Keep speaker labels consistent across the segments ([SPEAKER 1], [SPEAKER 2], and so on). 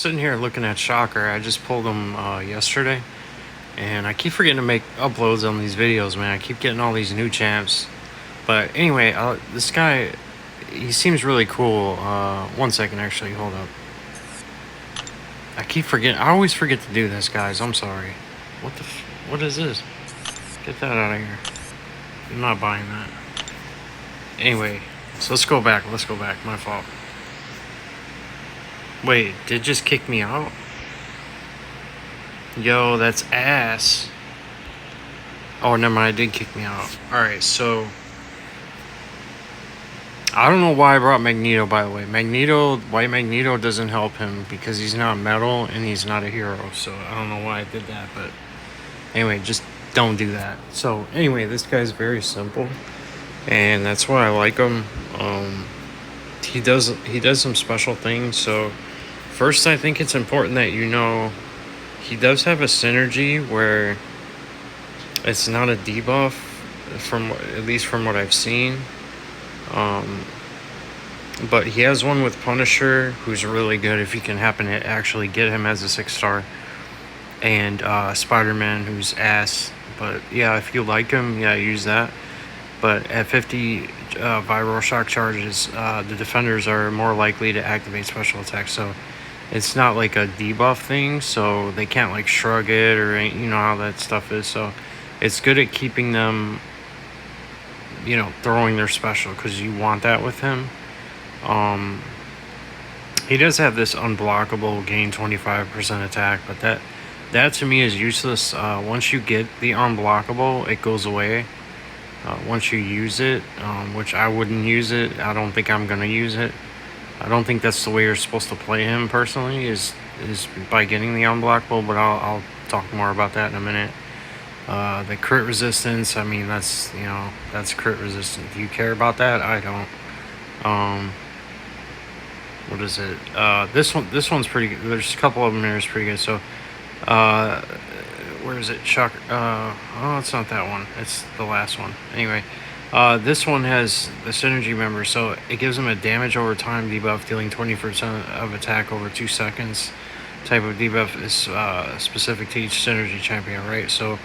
[SPEAKER 1] Sitting here looking at Shocker. I just pulled him yesterday, and I keep forgetting to make uploads on these videos, man. I keep getting all these new champs. But anyway, this guy, he seems really cool. 1 second, actually, hold up. I keep forgetting. I always forget to do this, guys. I'm sorry. What is this? Get that out of here. I'm not buying that. Anyway, so let's go back. My fault. Wait, did it just kick me out? Yo, that's ass. Oh, never mind, it did kick me out. Alright, so I don't know why I brought Magneto, by the way. White Magneto doesn't help him because he's not metal and he's not a hero. So I don't know why I did that, but anyway, just don't do that. So anyway, this guy's very simple, and that's why I like him. He does some special things. So first, I think it's important that you know he does have a synergy where it's not a debuff, at least from what I've seen. But he has one with Punisher, who's really good if you can happen to actually get him as a 6-star, and Spider-Man, who's ass. But yeah, if you like him, yeah, use that. But at 50 viral shock charges, the defenders are more likely to activate special attacks. So it's not like a debuff thing, so they can't like shrug it, or you know how that stuff is. So it's good at keeping them, you know, throwing their special, because you want that with him. He does have this unblockable gain 25% attack, but that to me is useless. Once you get the unblockable, it goes away. Once you use it, which I wouldn't use it. I don't think I'm gonna use it. I don't think that's the way you're supposed to play him personally, is by getting the unblockable, but I'll talk more about that in a minute. The crit resistance, I mean, that's crit resistant. Do you care about that? I don't. What is it? This one's pretty good. There's a couple of them here is pretty good. So, where is it? Shocker. Oh, it's not that one. It's the last one. Anyway, this one has the synergy member, so it gives him a damage over time debuff, dealing 20% of attack over 2 seconds. Type of debuff is specific to each synergy champion, right? So,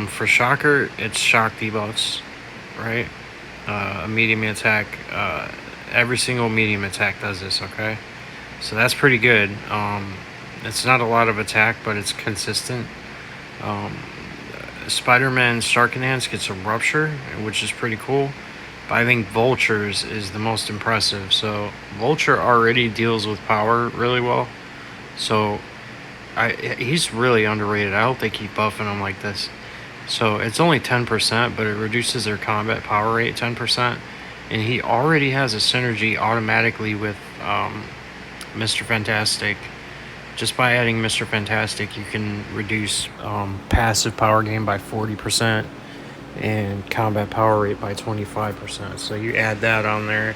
[SPEAKER 1] for Shocker, it's shock debuffs, right? A medium attack. Every single medium attack does this, okay? So that's pretty good. It's not a lot of attack, but it's consistent. Spider-Man Stark Enhance gets a Rupture, which is pretty cool. But I think Vulture's is the most impressive. So Vulture already deals with power really well. So he's really underrated. I hope they keep buffing him like this. So it's only 10%, but it reduces their combat power rate 10%. And he already has a synergy automatically with Mr. Fantastic. Just by adding Mr. Fantastic, you can reduce passive power gain by 40% and combat power rate by 25%. So you add that on there,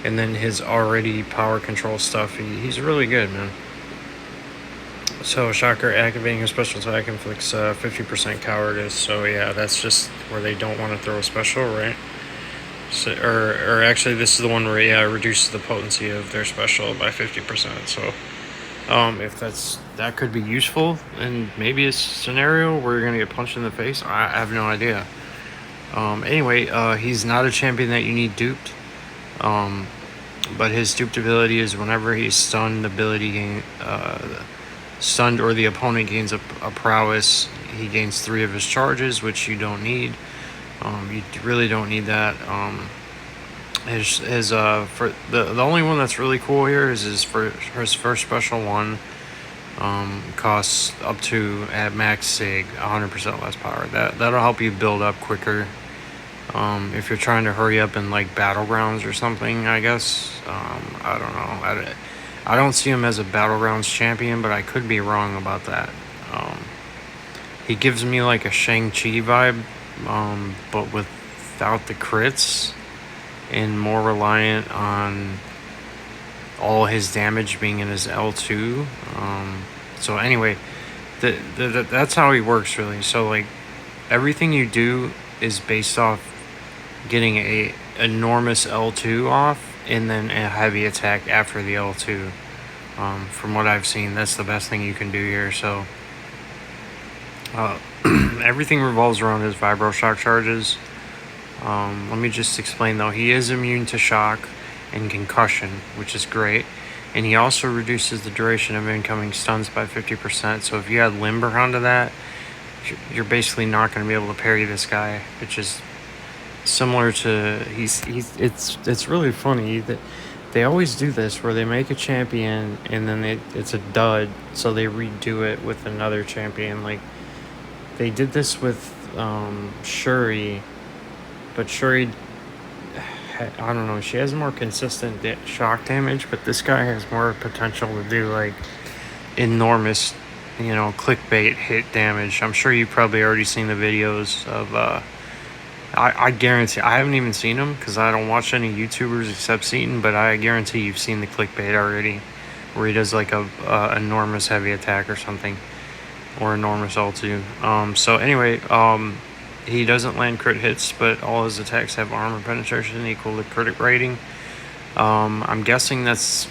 [SPEAKER 1] and then his already power control stuff, he's really good, man. So Shocker activating his special attack inflicts 50% cowardice. So yeah, that's just where they don't want to throw a special, right? So, or actually, this is the one where it reduces the potency of their special by 50%. So if that could be useful in maybe a scenario where you're gonna get punched in the face, I have no idea. Anyway, he's not a champion that you need duped. But his duped ability is whenever he's stunned, stunned or the opponent gains a prowess, he gains 3 of his charges, which you don't need. You really don't need that. For the only one that's really cool here is his first special one. Costs up to, at max sig, 100% less power. That'll help you build up quicker. If you're trying to hurry up in like battlegrounds or something, I guess. I don't know. I don't see him as a battlegrounds champion, but I could be wrong about that. He gives me like a Shang-Chi vibe, but without the crits, and more reliant on all his damage being in his L2. So anyway, that's how he works, really. So like everything you do is based off getting a enormous L2 off, and then a heavy attack after the L2. From what I've seen, that's the best thing you can do here. So everything revolves around his vibro shock charges. Let me just explain though. He is immune to shock and concussion, which is great. And he also reduces the duration of incoming stuns by 50%. So if you add limber onto that, you're basically not going to be able to parry this guy, which is similar to it's really funny that they always do this where they make a champion and then it's a dud, so they redo it with another champion. Like they did this with Shuri, but Shuri, I don't know, she has more consistent shock damage, but this guy has more potential to do like enormous, clickbait hit damage. I'm sure you've probably already seen the videos of I guarantee, I haven't even seen them because I don't watch any YouTubers except Seaton, but I guarantee you've seen the clickbait already where he does like a enormous heavy attack or something, or enormous ulti. So anyway, he doesn't land crit hits, but all his attacks have armor penetration equal to crit rating. I'm guessing that's,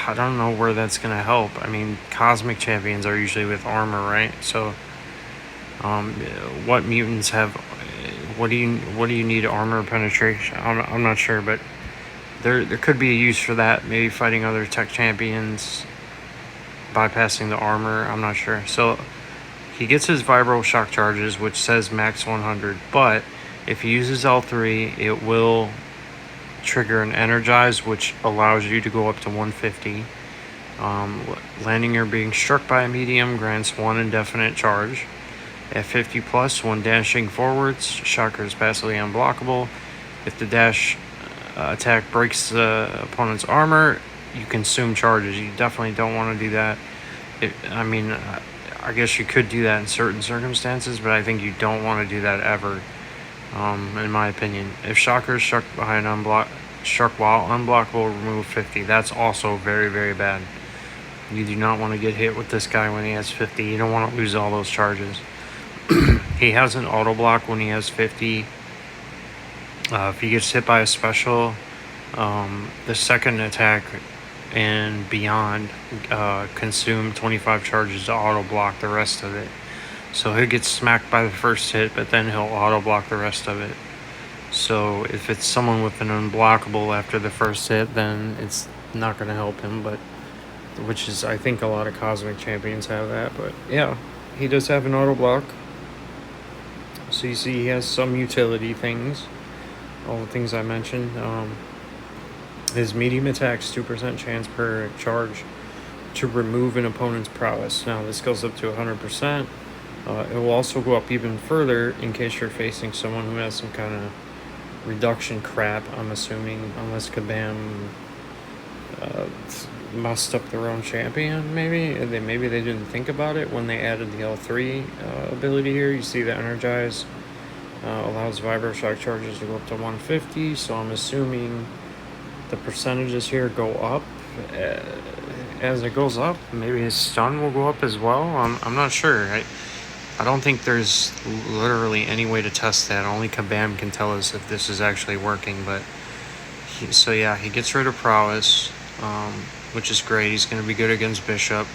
[SPEAKER 1] I don't know where that's going to help. I mean, cosmic champions are usually with armor, right? So what mutants have, what do you need armor penetration? I'm not sure, but there could be a use for that. Maybe fighting other tech champions, bypassing the armor. I'm not sure. So he gets his vibro shock charges, which says max 100, but if he uses L3, it will trigger an energize, which allows you to go up to 150. Landing or being struck by a medium grants one indefinite charge. At 50 plus, when dashing forwards, Shocker is passively unblockable. If the dash attack breaks the opponent's armor, you consume charges. You definitely don't want to do that. I guess you could do that in certain circumstances, but I think you don't want to do that ever, in my opinion. If Shocker is struck while unblockable, remove 50. That's also very, very bad. You do not want to get hit with this guy when he has 50. You don't want to lose all those charges. He has an auto block when he has 50. If he gets hit by a special, the second attack and beyond consume 25 charges to auto block the rest of it. So he'll get smacked by the first hit, but then he'll auto block the rest of it. So if it's someone with an unblockable after the first hit, then it's not going to help him, but which is, I think a lot of cosmic champions have that. But yeah, he does have an auto block. So you see he has some utility things, all the things I mentioned. His medium attacks 2% chance per charge to remove an opponent's prowess. Now this goes up to 100%. It will also go up even further in case you're facing someone who has some kind of reduction crap, I'm assuming, unless Kabam messed up their own champion, maybe they didn't think about it when they added the L3 ability here. You see the energize allows vibro shock charges to go up to 150, so I'm assuming the percentages here go up as it goes up. Maybe his stun will go up as well. I'm not sure. I don't think there's literally any way to test that. Only Kabam can tell us if this is actually working. But he gets rid of prowess, which is great. He's going to be good against Bishop,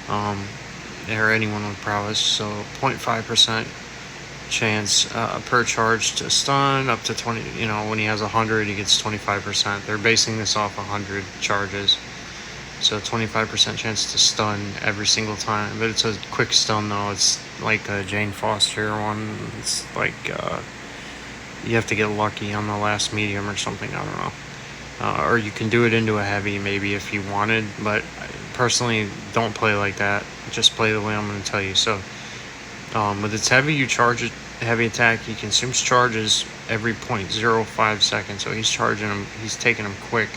[SPEAKER 1] or anyone with prowess. So 0.5% chance per charge to stun, up to 20. When he has 100, he gets 25%. They're basing this off 100 charges. So 25% chance to stun every single time. But it's a quick stun though. It's like a Jane Foster one. It's like you have to get lucky on the last medium or something. I don't know. Or you can do it into a heavy maybe if you wanted. But personally, don't play like that. Just play the way I'm going to tell you. So with its heavy, you charge it. Heavy attack, he consumes charges every 0.05 seconds. So he's charging them. He's taking them quick.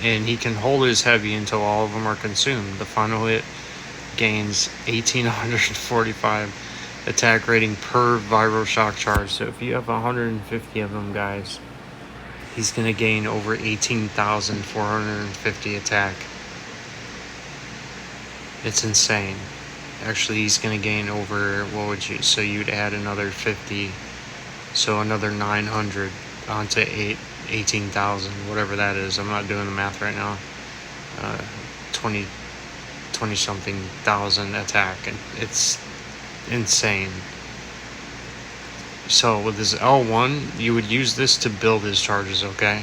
[SPEAKER 1] And he can hold his heavy until all of them are consumed. The final hit gains 1845 attack rating per vibro shock charge. So if you have 150 of them, guys, he's going to gain over 18,450 attack. It's insane. Actually, he's going to gain over, so you'd add another 50, so another 900 onto 18,000, whatever that is. I'm not doing the math right now. 20 something thousand attack, and it's insane. So with his L1, you would use this to build his charges, okay?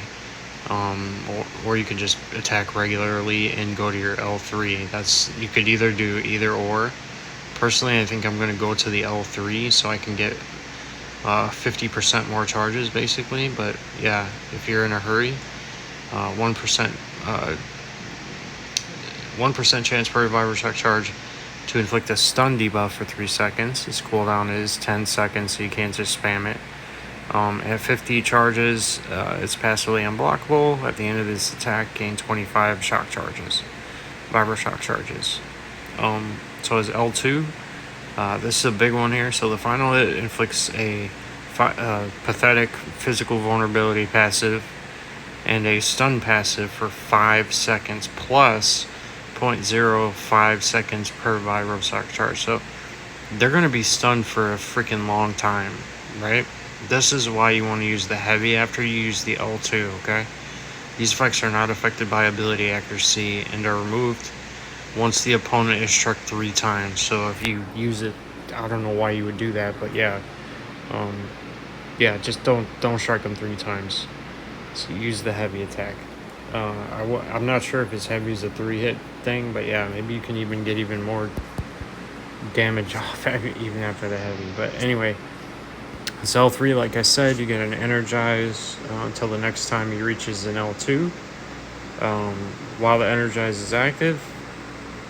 [SPEAKER 1] Or you could just attack regularly and go to your L3. You could either do either or. Personally, I think I'm going to go to the L3 so I can get 50% more charges, basically. But yeah, if you're in a hurry, 1% chance per revival shock charge to inflict a stun debuff for 3 seconds. Its cooldown is 10 seconds, so you can't just spam it. At 50 charges, it's passively unblockable. At the end of this attack, gain 25 shock charges, revival shock charges. So as L2, this is a big one here. So the final hit inflicts a pathetic physical vulnerability passive and a stun passive for 5 seconds plus 0.05 seconds per viral shock charge. So they're going to be stunned for a freaking long time, right? This is why you want to use the heavy after you use the L2, okay? These effects are not affected by ability accuracy and are removed once the opponent is struck 3 times. So if you use it, I don't know why you would do that, but yeah. Just don't strike them 3 times. So use the heavy attack. I'm not sure if his heavy is a 3-hit thing, but yeah, maybe you can even get even more damage off even after the heavy. But anyway, it's L3, like I said, you get an energize until the next time he reaches an L2. While the energize is active,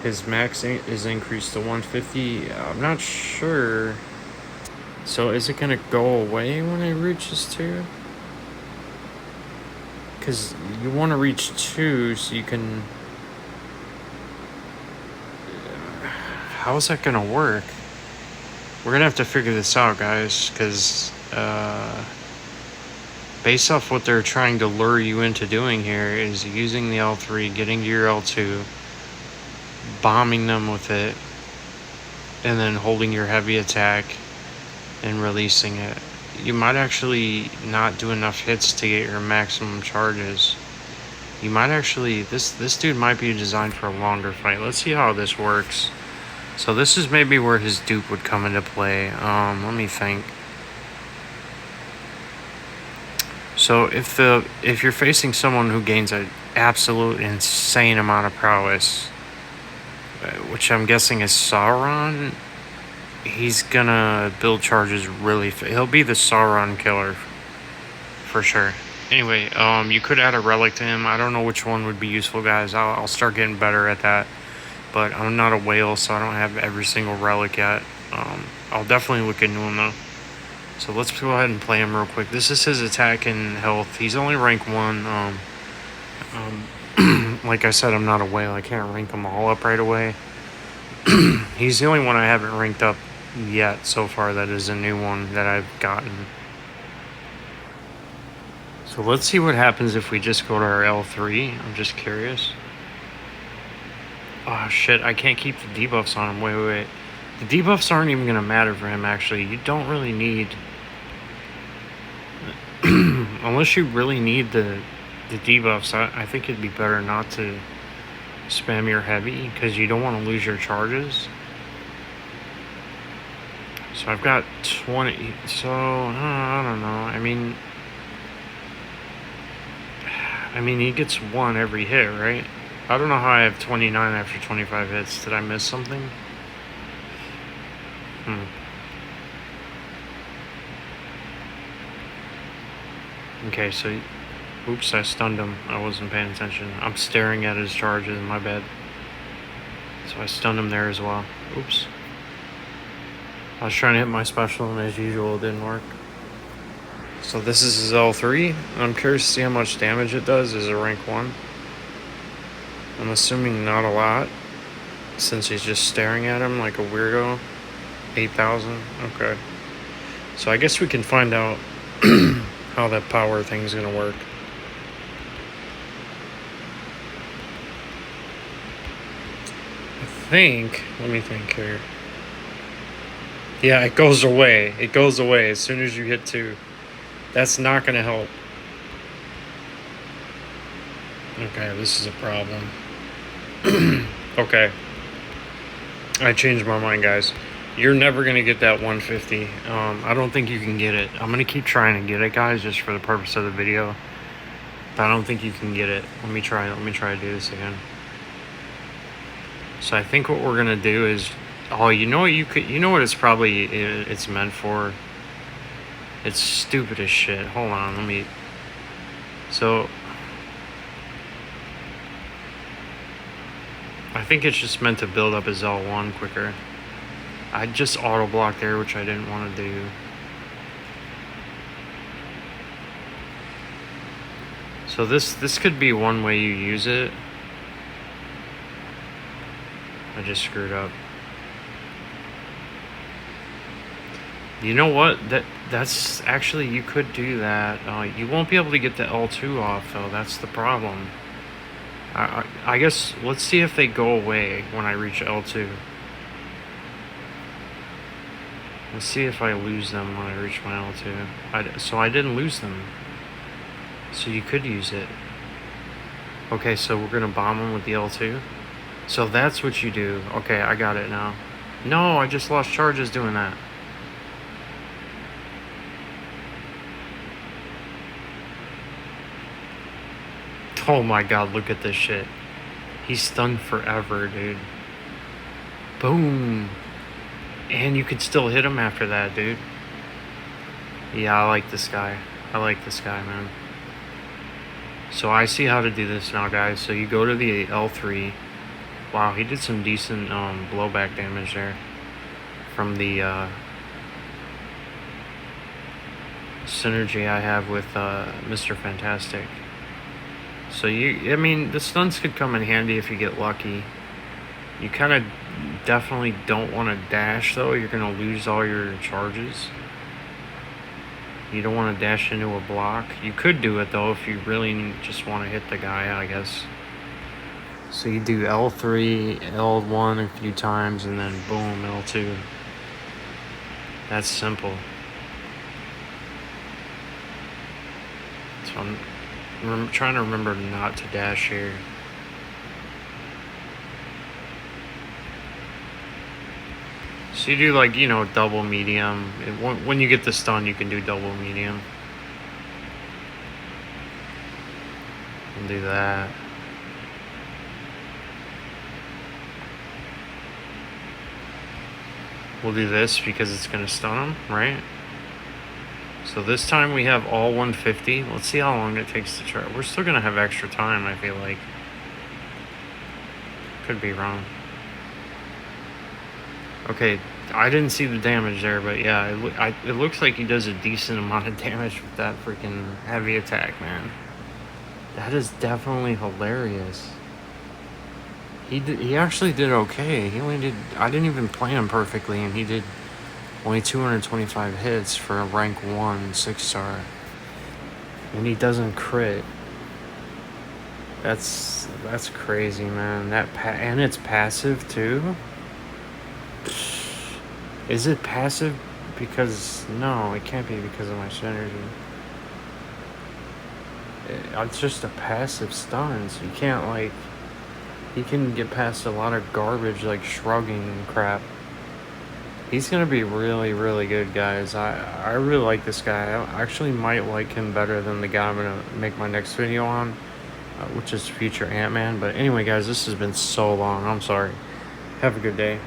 [SPEAKER 1] his max is increased to 150. I'm not sure. So is it going to go away when it reaches 2? Because you want to reach 2 so you can... How is that going to work? We're going to have to figure this out, guys, because based off what they're trying to lure you into doing here is using the L3, getting to your L2, bombing them with it, and then holding your heavy attack and releasing it. You might actually not do enough hits to get your maximum charges. You might actually... This dude might be designed for a longer fight. Let's see how this works. So this is maybe where his dupe would come into play. Let me think. So if you're facing someone who gains an absolute insane amount of prowess, which I'm guessing is Sauron, he's gonna build charges really he'll be the Sauron killer for sure. Anyway, you could add a relic to him. I don't know which one would be useful, guys. I'll start getting better at that. But I'm not a whale, so I don't have every single relic yet. I'll definitely look into him, though. So let's go ahead and play him real quick. This is his attack and health. He's only rank 1. Like I said, I'm not a whale. I can't rank them all up right away. He's the only one I haven't ranked up yet so far. That is a new one that I've gotten. So let's see what happens if we just go to our L3. I'm just curious. Oh shit, I can't keep the debuffs on him. Wait. The debuffs aren't even going to matter for him, actually. You don't really need... Unless you really need the debuffs, I think it'd be better not to spam your heavy, because you don't want to lose your charges. So I've got 20... So, I don't know. I mean, he gets 1 every hit, right? I don't know how I have 29 after 25 hits. Did I miss something? Okay, so... Oops, I stunned him. I wasn't paying attention. I'm staring at his charges, my bad. So I stunned him there as well. Oops. I was trying to hit my special, and as usual, it didn't work. So this is his L3. I'm curious to see how much damage it does as a rank 1. I'm assuming not a lot, since he's just staring at him like a weirdo. 8,000. Okay. So I guess we can find out how that power thing's gonna work. Let me think here. Yeah, it goes away. It goes away as soon as you hit 2. That's not gonna help. Okay, this is a problem. Okay. I changed my mind, guys. You're never going to get that 150. I don't think you can get it. I'm going to keep trying to get it, guys, just for the purpose of the video. But I don't think you can get it. Let me try to do this again. So I think what we're going to do is... Oh, you know what it's meant for? It's stupid as shit. Hold on, let me... So... I think it's just meant to build up his L1 quicker. I just auto-blocked there, which I didn't want to do. So this could be one way you use it. I just screwed up. You know what? That's actually, you could do that. You won't be able to get the L2 off, though. That's the problem. I guess, let's see if they go away when I reach L2. Let's see if I lose them when I reach my L2. So I didn't lose them. So you could use it. Okay, so we're going to bomb them with the L2. So that's what you do. Okay, I got it now. No, I just lost charges doing that. Oh my god, look at this shit. He's stunned forever, dude. Boom. And you could still hit him after that, dude. Yeah, I like this guy. Man. So I see how to do this now, guys. So you go to the L3. Wow, he did some decent blowback damage there. From the synergy I have with Mr. Fantastic. So I mean, the stuns could come in handy if you get lucky. You kind of definitely don't want to dash, though. You're going to lose all your charges. You don't want to dash into a block. You could do it, though, if you really just want to hit the guy, I guess. So you do L3, L1 a few times, and then boom, L2. That's simple. So I'm trying to remember not to dash here. So you do, like, you know, double medium. When you get the stun, you can do double medium. And do that. We'll do this because it's going to stun him, right? So this time we have all 150. Let's see how long it takes to try. We're still going to have extra time, I feel like. Could be wrong. Okay, I didn't see the damage there, but yeah, it looks like he does a decent amount of damage with that freaking heavy attack, man. That is definitely hilarious. He actually did okay. I didn't even play him perfectly, and he did only 225 hits for a rank 1 6-star. And he doesn't crit. That's crazy, man. And it's passive too? Is it passive because... No, it can't be because of my synergy. It's just a passive stun, so you can't, like... He can get past a lot of garbage, like shrugging and crap. He's going to be really, really good, guys. I really like this guy. I actually might like him better than the guy I'm going to make my next video on, which is Future Ant-Man. But anyway, guys, this has been so long. I'm sorry. Have a good day.